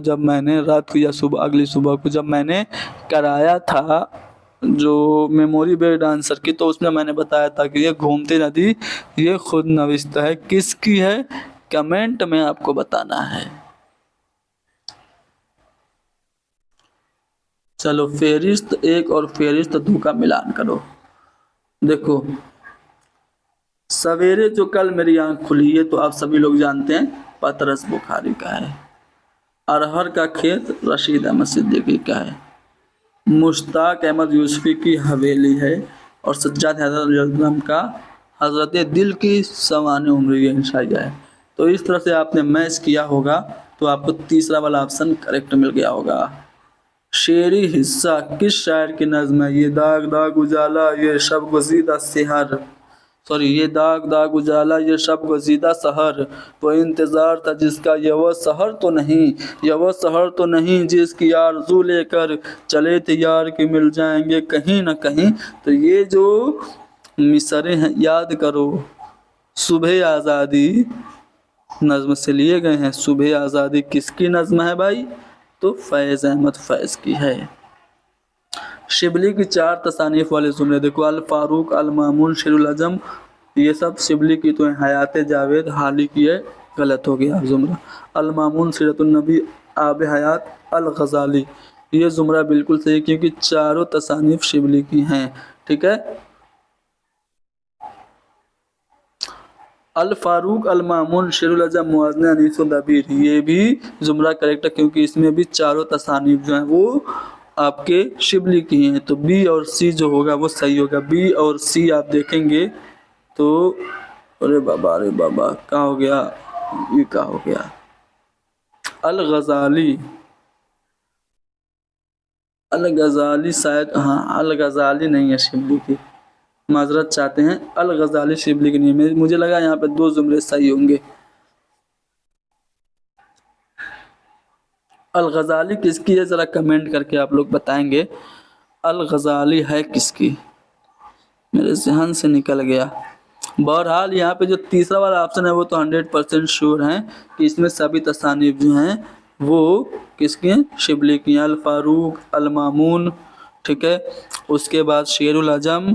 یا اگلی صبح کو جب میں نے کرایا تھا جو میموری بیسڈ آنسر کی، تو اس میں میں نے بتایا تھا کہ یہ گھومتی ندی یہ خود نوشت ہے، کس کی ہے؟ کمنٹ میں آپ کو بتانا ہے۔ چلو فہرست 1 اور فہرست 2 کا ملان کرو۔ دیکھو سویرے جو کل میری آنکھ کھلی ہے، تو آپ سبھی لوگ جانتے ہیں پطرس بخاری کا ہے۔ ارہر کا کھیت رشید احمد صدیقی کا ہے۔ مشتاق احمد یوسفی کی حویلی ہے، اور سجاد حیدر علیہ السلام کا حضرت دل کی سوانح عمری انشائیہ ہے۔ تو اس طرح سے آپ نے میچ کیا ہوگا تو آپ کو تیسرا والا آپشن کریکٹ مل گیا ہوگا۔ شعری حصہ کس شاعر کی نظم ہے؟ یہ داغ داغ اجالا یہ شب گزیدہ سحر، یہ داغ داغ اجالا یہ شب گزیدہ سحر، وہ انتظار تھا جس کا یہ وہ سحر تو نہیں جس کی آرزو لے کر چلے تھے یار کہ مل جائیں گے کہیں نہ کہیں۔ تو یہ جو مصرعے ہیں یاد کرو، صبح آزادی نظم سے لیے گئے ہیں۔ صبح آزادی کس کی نظم ہے بھائی؟ تو فیض احمد فیض کی ہے۔ شبلی کی 4 تصانیف والے زمرے دیکھو، الفاروق، المامون، شیر العجم، یہ سب شبلی کی تو ہیں۔ حیات جاوید حالی کی ہے، غلط ہو گیا زمرہ۔ المامون، سیرت النبی، آب حیات، الغزالی، یہ زمرہ بالکل صحیح کیونکہ چاروں تصانیف شبلی کی ہیں، ٹھیک ہے۔ الفاروق، المامون، شیر العجم، موازنہ، انیس الدبیر، یہ بھی زمرہ کریکٹ ہے کیونکہ اس میں بھی چاروں تصانیف جو ہیں وہ آپ کے شبلی کی ہیں، تو بی اور سی جو ہوگا وہ صحیح ہوگا۔ بی اور سی آپ دیکھیں گے تو ارے بابا کہاں ہو گیا، یہ کہاں ہو گیا؟ الغزالی شاید، ہاں الغزالی نہیں ہے شبلی کی، معذرت چاہتے ہیں، الغزالی شبلی کی نہیں ہے، مجھے لگا یہاں پہ 2 زمرے صحیح ہوں گے۔ الغزالی کس کی ہے ذرا کمنٹ کر کے آپ لوگ بتائیں گے الغزالی ہے کس کی، میرے ذہن سے نکل گیا۔ بہرحال یہاں پہ جو تیسرا والا آپشن ہے وہ تو 100% شیور ہیں کہ اس میں سبھی تصانیف جو ہیں وہ کس کی ہیں، شبلی کی ہیں، الفاروق، المامون، ٹھیک ہے، اس کے بعد شیر العجم،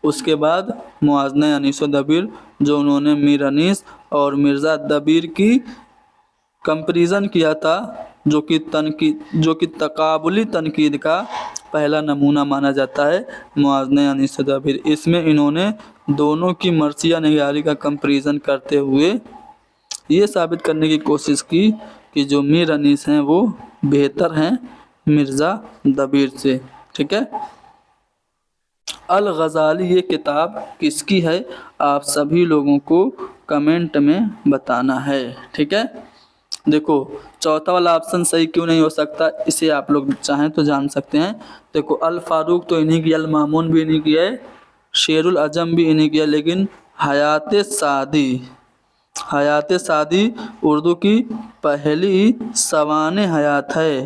اس کے بعد موازنہ انیس و دبیر جو انہوں نے میر انیس اور مرزا دبیر کی کمپریزن کیا تھا، جو کہ تقابلی تنقید کا پہلا نمونہ مانا جاتا ہے موازنہ انیس و دبیر۔ اس میں انہوں نے دونوں کی مرثیہ نگاری کا کمپریزن کرتے ہوئے یہ ثابت کرنے کی کوشش کی کہ جو میر انیس ہیں وہ بہتر ہیں مرزا دبیر سے، ٹھیک ہے۔ الغزالی یہ کتاب کس کی ہے آپ سبھی لوگوں کو کمنٹ میں بتانا ہے، ٹھیک ہے۔ دیکھو چوتھا والا آپشن صحیح کیوں نہیں ہو سکتا، اسے آپ لوگ چاہیں تو جان سکتے ہیں۔ دیکھو الفاروق تو انہی کی، المامون بھی انہی کی ہے، شیر العجم بھی انہی کی ہے، لیکن حیات سعدی اردو کی پہلی سوانح حیات ہے،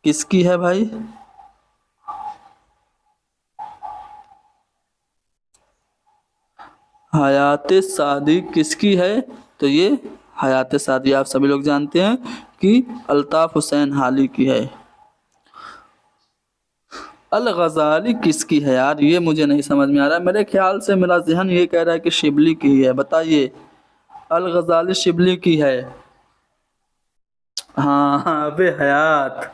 کس کی ہے بھائی؟ حیات سعدی کس کی ہے؟ تو یہ حیات سعدی آپ سبھی لوگ جانتے ہیں کہ الطاف حسین حالی کی ہے۔ الغزالی کس کی ہے یار، یہ مجھے نہیں سمجھ میں آ رہا ہے، میرے خیال سے میرا ذہن یہ کہہ رہا ہے کہ شبلی کی ہے، بتائیے الغزالی شبلی کی ہے؟ ہاں آب حیات،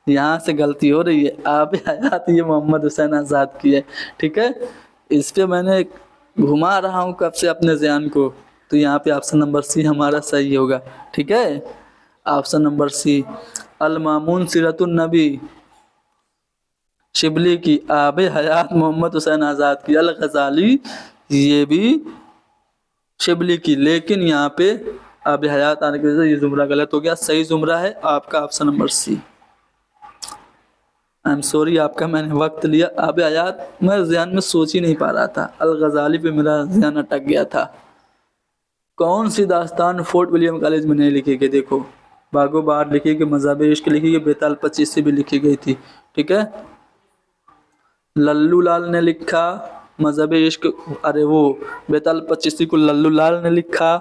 یہاں سے غلطی ہو رہی ہے، آب حیات یہ محمد حسین آزاد کی ہے، ٹھیک ہے۔ اس پہ میں نے گھما رہا ہوں کب سے اپنے ذہن کو، تو یہاں پہ آپشن نمبر سی ہمارا صحیح ہوگا، ٹھیک ہے۔ آپشن نمبر سی المامون سیرت النبی شبلی کی، آب حیات محمد حسین آزاد کی، الغزالی یہ بھی شبلی کی، لیکن یہاں پہ آب حیات آنے کی وجہ سے یہ زمرہ غلط ہو گیا، صحیح زمرہ ہے آپ کا option number C. I'm sorry آپ کا میں نے وقت لیا، آب حیات میں ذہن میں سوچ ہی نہیں پا رہا تھا، الغزالی پہ میرا ذہن اٹک گیا تھا۔ کون سی داستان فورٹ ولیم کالج میں نہیں لکھی گئی؟ دیکھو باغ و بہار لکھی گئی، مذہب عشق لکھی گئی، بیتال 25 سے بھی لکھی گئی تھی، ٹھیک ہے۔ للو لال نے لکھا مذہب عشق، ارے وہ بیتال 25 کو للو لال نے لکھا،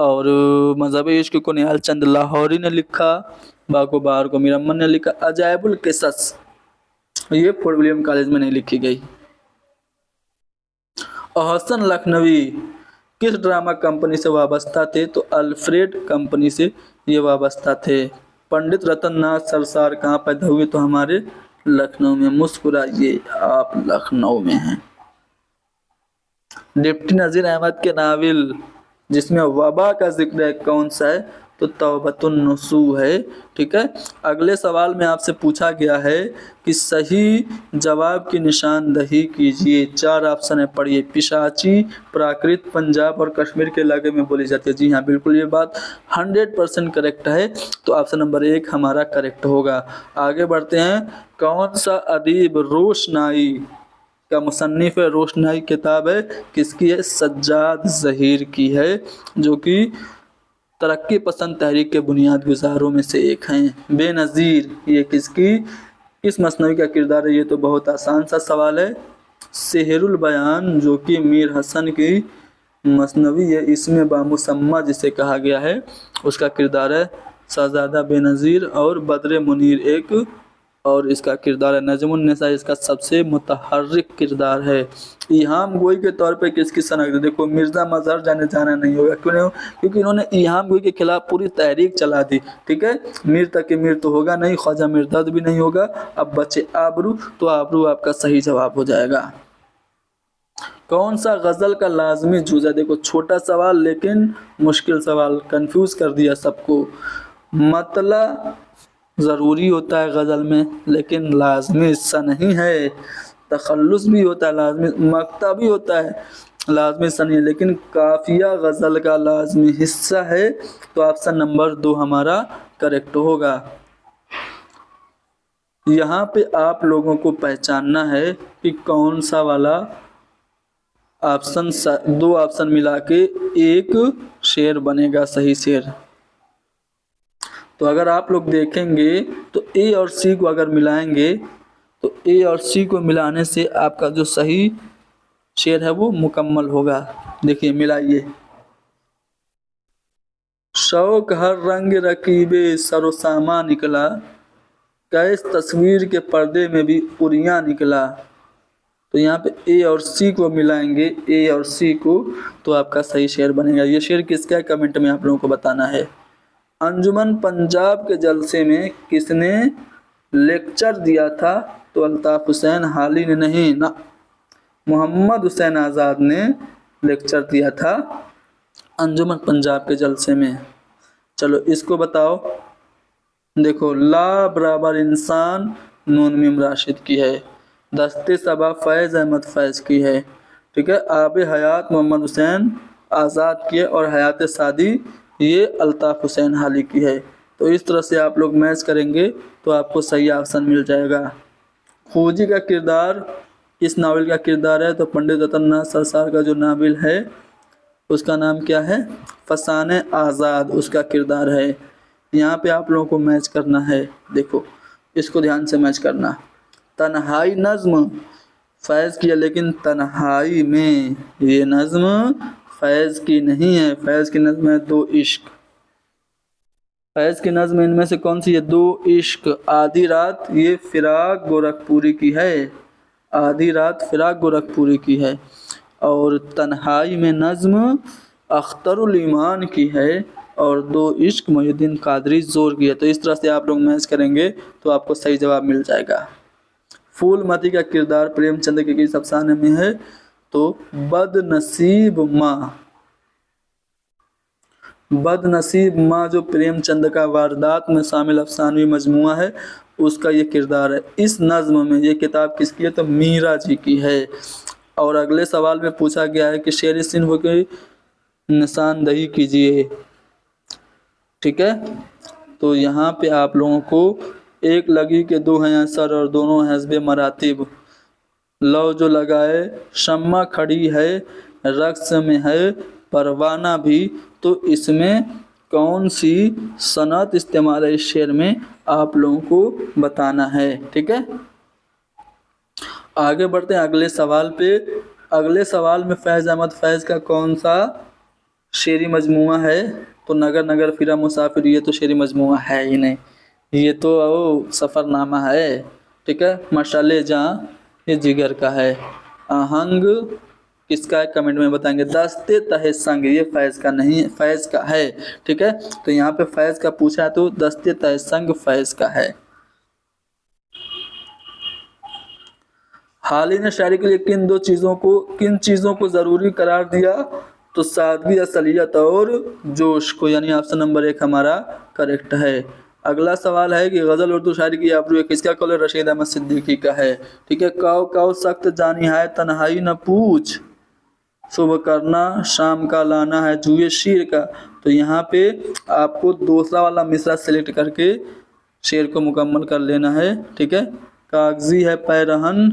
اور مذہب عشق کو نہال چند لاہوری نے لکھا، باغ و بہار کو میر امن نے لکھا، عجائب القصص یہ فورٹ ولیم کالج میں نہیں لکھی گئی۔ احسن لکھنوی کس ڈرامہ کمپنی سے وابستہ تھے؟ تو الفریڈ کمپنی سے یہ وابستہ تھے۔ پنڈت رتن ناتھ سرسار کہاں پیدا ہوئے؟ تو ہمارے لکھنؤ میں، مسکرائیے آپ لکھنؤ میں ہیں۔ ڈپٹی نذیر احمد کے ناول جس میں وبا کا ذکر ہے کون سا ہے؟ تو توبۃ النصوح ہے، ٹھیک ہے۔ اگلے سوال میں آپ سے پوچھا گیا ہے کہ صحیح جواب کی نشاندہی کیجیے، 4 آپشن ہے، پڑھیے۔ پشاچی پراکرت پنجاب اور کشمیر کے علاقے میں بولی جاتی ہے، جی ہاں بالکل یہ بات 100% کریکٹ ہے، تو آپشن نمبر 1 ہمارا کریکٹ ہوگا۔ آگے بڑھتے ہیں، کون سا ادیب روشنائی کا مصنف ہے؟ روشنائی کتاب ہے کس کی ہے؟ سجاد ظہیر کی ہے، جو کہ ترقی پسند تحریک کے بنیاد گزاروں میں سے ایک ہیں۔ بے نظیر یہ کس مثنوی کا کردار ہے؟ یہ تو بہت آسان سا سوال ہے، سحر البیان جو کہ میر حسن کی مثنوی ہے، اس میں بامسمہ جسے کہا گیا ہے اس کا کردار ہے شہزادہ بے نظیر، اور بدر منیر ایک اور اس کا کردار ہے نجم النساء، اس کا سب سے متحرک کردار ہے۔ ایہام گوئی کے طور پہ کس کی شناخت ہے؟ دیکھو مرزا مظہر جانا نہیں ہوگا، کیوں نہیں؟ کیونکہ انہوں نے ایہام گوئی کے خلاف پوری تحریک چلا دی، ٹھیک ہے۔ میر تقی میر تو ہوگا نہیں، خواجہ مرداد بھی نہیں ہوگا، اب بچے آبرو، تو آبرو آپ کا صحیح جواب ہو جائے گا۔ کون سا غزل کا لازمی جز ہے؟ دیکھو چھوٹا سوال لیکن مشکل سوال، کنفیوز کر دیا سب کو۔ مطلع ضروری ہوتا ہے غزل میں لیکن لازمی حصہ نہیں ہے، تخلص بھی ہوتا ہے لازمی، مقطع بھی ہوتا ہے لازمی حصہ نہیں ہے، لیکن قافیہ غزل کا لازمی حصہ ہے، تو آپشن نمبر 2 ہمارا کریکٹ ہوگا۔ یہاں پہ آپ لوگوں کو پہچاننا ہے کہ کون سا والا آپشن، 2 آپشن ملا کے ایک شعر بنے گا صحیح شعر۔ تو اگر آپ لوگ دیکھیں گے تو اے اور سی کو اگر ملائیں گے تو اے اور سی کو ملانے سے آپ کا جو صحیح شعر ہے وہ مکمل ہوگا. دیکھیے ملائیے. شوق ہر رنگ رکیب سر و ساما نکلا، کیس تصویر کے پردے میں بھی اریاں نکلا. تو یہاں پہ اے اور سی کو ملائیں گے، اے اور سی کو، تو آپ کا صحیح شعر بنے گا. یہ شعر کس کا ہے کمنٹ میں آپ لوگوں کو بتانا ہے. انجمن پنجاب کے جلسے میں کس نے لیکچر دیا تھا؟ تو الطاف حسین حالی نے نہیں نا، محمد حسین آزاد نے لیکچر دیا تھا انجمن پنجاب کے جلسے میں. چلو اس کو بتاؤ. دیکھو لا برابر انسان نون میم راشد کی ہے، دستے صبا فیض احمد فیض کی ہے، ٹھیک ہے. آب حیات محمد حسین آزاد کی ہے، اور حیات سعدی یہ الطاف حسین حالی کی ہے. تو اس طرح سے آپ لوگ میچ کریں گے تو آپ کو صحیح آپشن مل جائے گا. خوجی کا کردار اس ناول کا کردار ہے، تو پنڈت رتن ناتھ سرسار کا جو ناول ہے اس کا نام کیا ہے؟ فسانہ آزاد اس کا کردار ہے. یہاں پہ آپ لوگوں کو میچ کرنا ہے. دیکھو اس کو دھیان سے میچ کرنا. تنہائی نظم فیض کی ہے، لیکن تنہائی میں یہ نظم فیض کی نہیں ہے. فیض کی نظم ہے دو عشق. فیض کی نظم ان میں سے کون سی ہے؟ دو عشق. آدھی رات یہ فراق گورکھپوری کی ہے، آدھی رات فراق گورکھپوری کی ہے. اور تنہائی میں نظم اختر الایمان کی ہے، اور دو عشق محی الدین قادری زور کی ہے. تو اس طرح سے آپ لوگ میچ کریں گے تو آپ کو صحیح جواب مل جائے گا. پھول متی کا کردار پریم چند کے کس افسانے میں ہے؟ تو بد نصیب ماں. بد نصیب ماں جو پریم چند کا واردات میں شامل افسانوی مجموعہ ہے اس کا یہ کردار ہے. اس نظم میں یہ کتاب کس کی ہے؟ تو میرا جی کی ہے. اور اگلے سوال میں پوچھا گیا ہے کہ شعر صنف کی نشاندہی کیجیے، ٹھیک ہے. تو یہاں پہ آپ لوگوں کو ایک لگی کے دو ہیں اثر اور دونوں حسب مراتب. لو جو لگائے شمع کھڑی ہے، رقص میں ہے پروانہ بھی. تو اس میں کون سی صنعت استعمال ہے اس شعر میں آپ لوگوں کو بتانا ہے، ٹھیک ہے. آگے بڑھتے ہیں اگلے سوال پہ. اگلے سوال میں فیض احمد فیض کا کون سا شعری مجموعہ ہے؟ تو نگر نگر پھرا مسافر. یہ تو شعری مجموعہ ہے ہی نہیں، یہ تو سفر نامہ ہے، ٹھیک ہے. مشعل جاں یہ جگر کا ہے. آہنگ کس کا ہے کمنٹ میں بتائیں گے. دستے تہ سنگ یہ فیض کا نہیں، فیض کا ہے، ٹھیک ہے. تو یہاں پہ فیض کا پوچھا ہے تو دستے تہ سنگ فیض کا ہے. حالی نے شاعری کے لیے کن چیزوں کو ضروری قرار دیا؟ تو سادگی، اصلیت اور جوش کو. یعنی آپشن نمبر 1 ہمارا کریکٹ ہے. اگلا سوال ہے کہ غزل اردو شاعری کی آبرو کس کا قول ہے؟ رشید احمد صدیقی کا ہے، ٹھیک ہے. کاؤ کاؤ سخت جانی ہے تنہائی نہ پوچھ، صبح کرنا شام کا لانا ہے جوئے شیر کا. تو یہاں پہ آپ کو دوسرا والا مصرع سلیکٹ کر کے شعر کو مکمل کر لینا ہے، ٹھیک ہے. کاغذی ہے پیرہن،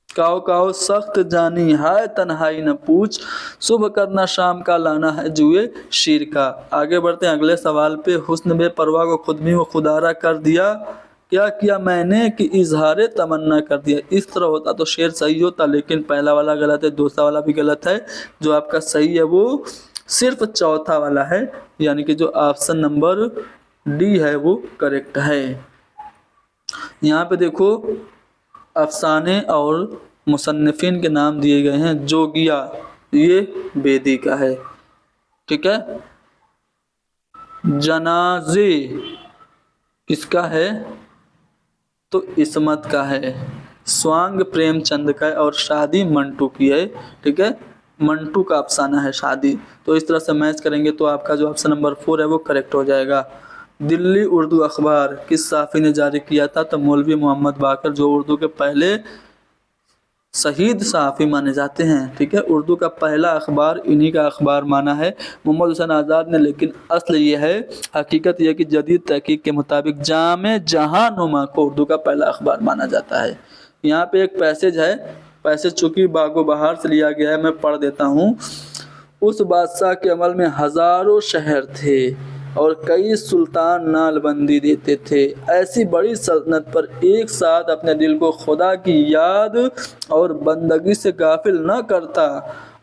کاؤ کاؤ سخت جانی ہے تنہائی نہ پوچھ، صبح کرنا شام کا لانا ہے جوئے شیر کا. آگے بڑھتے ہیں اگلے سوال پہ. حسن بے پرواہ کو خود بھی و خودارہ کر دیا، کیا کیا میں نے کہ اظہار تمنا کر دیا. اس طرح ہوتا تو شعر صحیح ہوتا، لیکن پہلا والا غلط ہے، دوسرا والا بھی غلط ہے. جو آپ کا صحیح ہے وہ صرف چوتھا والا ہے، یعنی کہ جو آپشن نمبر ڈی ہے وہ کریکٹ ہے. یہاں پہ دیکھو افسانے اور مصنفین کے نام دیے گئے ہیں. جوگیا یہ بیدی کا ہے، ٹھیک ہے. جنازے کس کا ہے؟ تو عصمت کا ہے. سوانگ پریم چند کا ہے، اور شادی منٹو کی ہے، ٹھیک ہے. منٹو کا افسانہ ہے شادی. تو اس طرح سے میچ کریں گے تو آپ کا جو آپشن نمبر 4 ہے وہ کریکٹ ہو جائے گا. دلی اردو اخبار کس صحافی نے جاری کیا تھا؟ تو مولوی محمد باقر، جو اردو کے پہلے شہید صحافی مانے جاتے ہیں، ٹھیک ہے. اردو کا پہلا اخبار انہی کا اخبار مانا ہے محمد حسین آزاد نے. لیکن اصل یہ ہے، حقیقت یہ کہ جدید تحقیق کے مطابق جامع جہاں نما کو اردو کا پہلا اخبار مانا جاتا ہے. یہاں پہ ایک پیسج ہے، پیسج چونکہ باغ و بہار سے لیا گیا ہے، میں پڑھ دیتا ہوں. اس بادشاہ کے عمل میں ہزاروں شہر تھے، اور کئی سلطان نال بندی دیتے تھے۔ ایسی بڑی سلطنت پر ایک ساتھ اپنے دل کو خدا کی یاد اور بندگی سے غافل نہ کرتا۔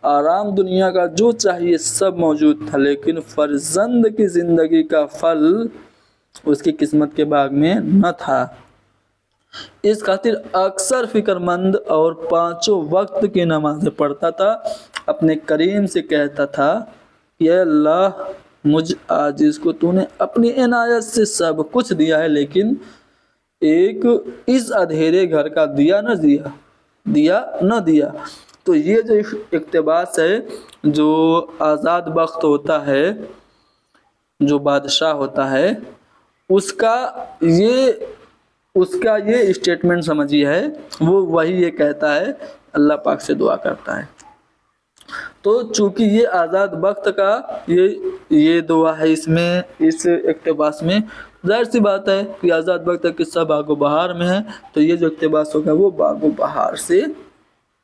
آرام دنیا کا جو چاہیے سب موجود تھا، لیکن فرزند کی زندگی کا پھل اس کی قسمت کے باغ میں نہ تھا۔ اس خاطر اکثر فکر مند اور 5 وقت کی نمازیں پڑھتا تھا، اپنے کریم سے کہتا تھا کہ اے اللہ، مجھ عاجز کو تو نے اپنی عنایت سے سب کچھ دیا ہے، لیکن ایک اس اندھیرے گھر کا دیا نہ دیا۔ تو یہ جو اقتباس ہے، جو آزاد بخت ہوتا ہے، جو بادشاہ ہوتا ہے، اس کا یہ اسٹیٹمنٹ سمجھیے ہے، وہی یہ کہتا ہے، اللہ پاک سے دعا کرتا ہے۔ تو چونکہ یہ آزاد بخت کا یہ دعا ہے، اس اقتباس میں ظاہر سی بات ہے کہ آزاد بخت کا قصہ باغ و بہار میں ہے، تو یہ جو اقتباس ہوگا وہ باغ و بہار سے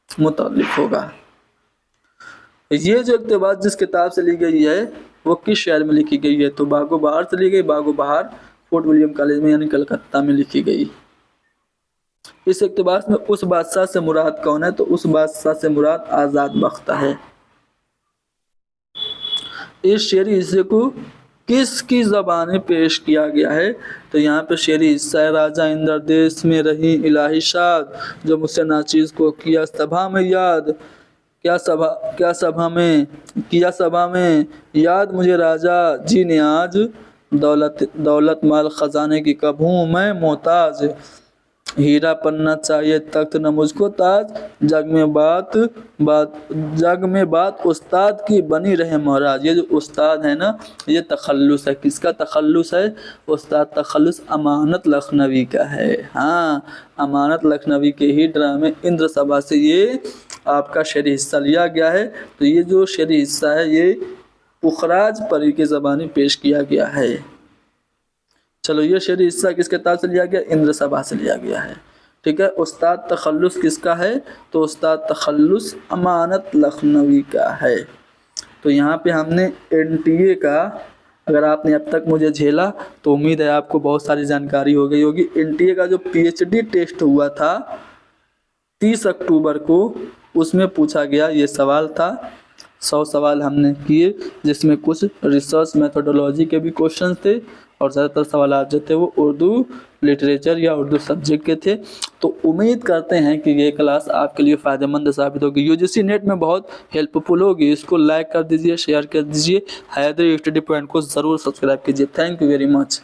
متعلق ہوگا۔ یہ جو اقتباس جس کتاب سے لی گئی ہے وہ کس شہر میں لکھی گئی ہے؟ تو باغ و بہار سے لی گئی۔ باغ و بہار فورٹ ولیم کالج میں یعنی کلکتہ میں لکھی گئی۔ اس اقتباس میں اس بادشاہ سے مراد کون ہے؟ تو اس بادشاہ سے مراد آزاد بخت ہے۔ اس شعری حصے کو کس کی زبان میں پیش کیا گیا ہے؟ تو یہاں پہ شعری حصہ ہے، راجہ اندردیش میں رہی الہی شاد، جو مجھ سے ناچیز کو کیا سبھا میں یاد، کیا سبھا میں یاد مجھے راجہ جی نے آج، دولت مال خزانے کی کب ہوں میں محتاج، ہیرا پنہ چاہیے تخت نہ مجھ کو تاج، جگ میں بات استاد کی بنی رہے مہراج۔ یہ جو استاد ہے نا، یہ تخلص ہے، کس کا تخلص ہے؟ استاد تخلص امانت لکھنوی کا ہے۔ ہاں، امانت لکھنوی کے ہی ڈرامے اندر سبھا سے یہ آپ کا شعری حصہ لیا گیا ہے۔ تو یہ جو شعری حصہ ہے یہ پخراج پری کی زبان میں پیش کیا گیا ہے۔ چلو، یہ شعری حصہ کس کتاب سے لیا گیا؟ اندر سبھا سے لیا گیا ہے۔ ٹھیک ہے، استاد تخلص کس کا ہے؟ تو استاد تخلص امانت لکھنوی کا ہے۔ تو یہاں پہ ہم نے NTA کا، اگر آپ نے اب تک مجھے جھیلا تو امید ہے آپ کو بہت ساری جانکاری ہو گئی ہوگی۔ NTA کا جو PhD ٹیسٹ ہوا تھا 30 اکتوبر کو، اس میں پوچھا گیا یہ سوال تھا، 100 سوال ہم نے کیے، جس میں کچھ ریسرچ میتھڈولوجی کے بھی کوشچن تھے، اور زیادہ تر سوالات جو تھے وہ اردو لٹریچر یا اردو سبجیکٹ کے تھے۔ تو امید کرتے ہیں کہ یہ کلاس آپ کے لیے فائدہ مند ثابت ہوگی، UGC نیٹ میں بہت ہیلپ فل ہوگی۔ اس کو لائک کر دیجئے، شیئر کر دیجئے، حیدری اسٹڈی پوائنٹ کو ضرور سبسکرائب کیجئے۔ Thank you very much.